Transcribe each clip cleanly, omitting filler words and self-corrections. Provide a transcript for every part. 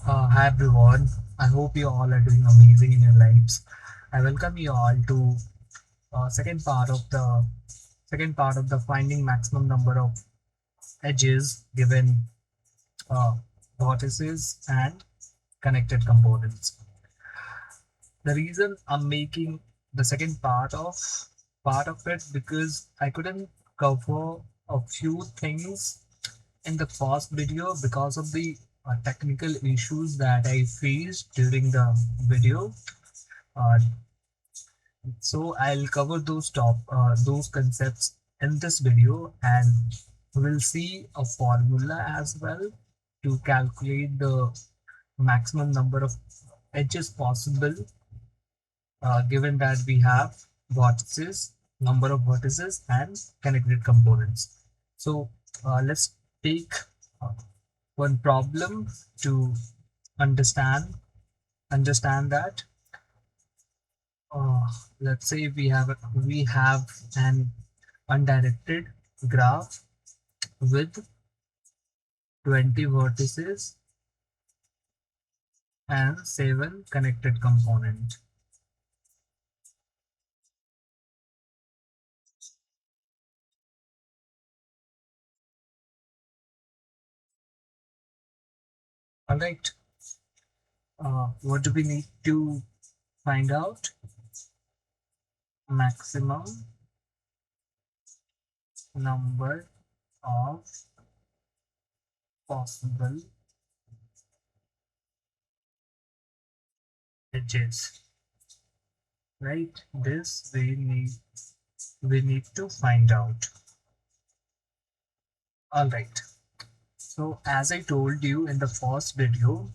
Hi everyone. I hope you all are doing amazing in your lives. I welcome you all to second part of the finding maximum number of edges given uh, vortices and connected components. The reason I'm making the second part of it because I couldn't cover a few things in the first video because of the technical issues that I faced during the video. Uh, so I'll cover those concepts in this video, and we'll see a formula as well to calculate the maximum number of edges possible, given that we have vertices, number of vertices, and connected components. So let's take uh, one problem to understand that. uh, let's say we have an undirected graph with 20 vertices and 7 connected component. All right. What do we need to find out? Maximum number of possible edges, right? This we need to find out. All right. So as I told you in the first video,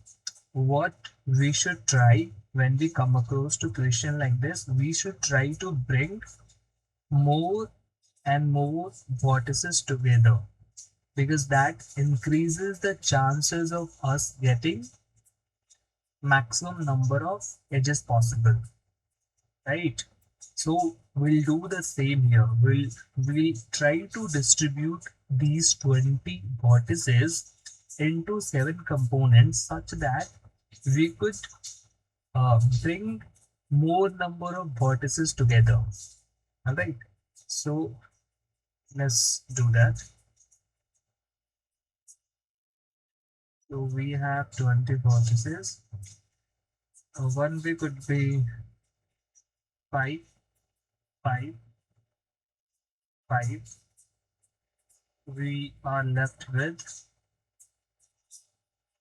what we should try when we come across to question like this, we should try to bring more and more vertices together, because that increases the chances of us getting maximum number of edges possible, right? So we'll do the same here. We'll try to distribute these 20 vertices into 7 components such that we could bring more number of vertices together. All right. So let's do that. So we have 20 vertices. One way could be 5, 5, 5. We are left with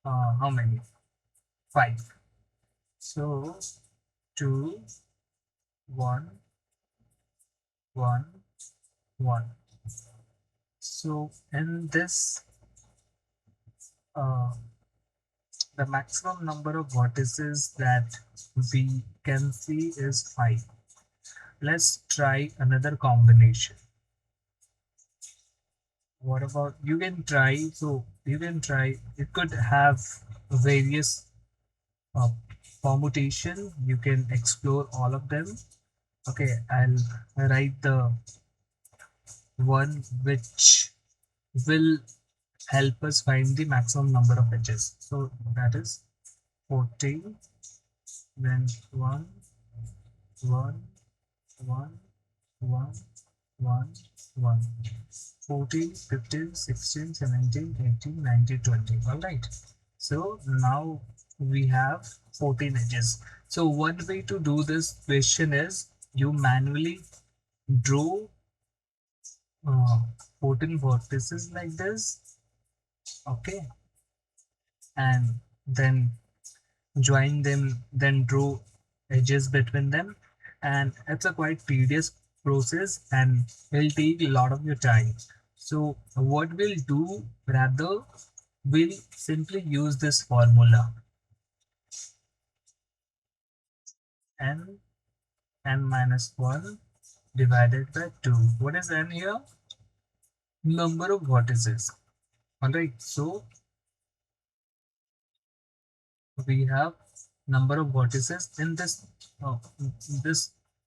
how many? 5. So 2, 1, 1, 1. So in this, uh, the maximum number of vertices that we can see is 5. Let's try another combination. What about you can try? So you can try. It could have various uh, permutation. You can explore all of them. Okay, I'll write the one which will help us find the maximum number of edges. So that is 14, then 1, 1, 1, 1, 1, 1. 14, 15, 16, 17, 18, 19, 20. All right. So now we have 14 edges. So one way to do this question is you manually draw uh, 14 vertices like this. Okay. And then join them, then draw edges between them. And it's a quite tedious process and will take a lot of your time. So what we'll do, rather, we'll simply use this formula: n minus 1 divided by 2. What is n here? Number of vertices. All right, so we have number of vertices in this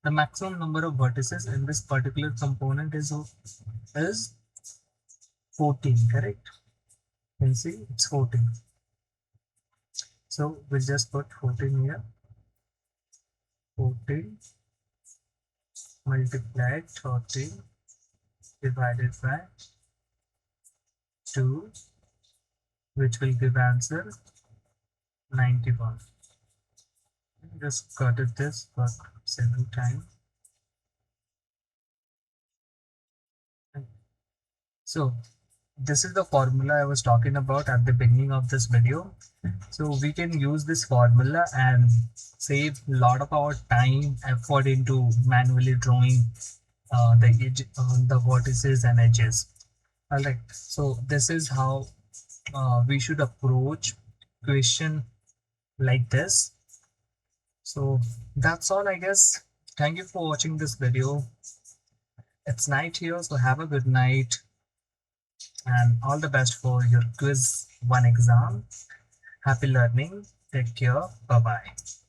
the maximum number of vertices in this particular component is 14, correct? You can see it's 14. So we'll just put 14 here. 14 multiplied 13 divided by 2, which will give answer 91. Just cut it this for 7 times. So this is the formula I was talking about at the beginning of this video. So we can use this formula and save a lot of our time, effort into manually drawing the vertices and edges. Alright, so this is how we should approach question like this. So that's all, I guess. Thank you for watching this video. It's night here, so have a good night and all the best for your quiz 1 exam. Happy learning. Take care. Bye bye.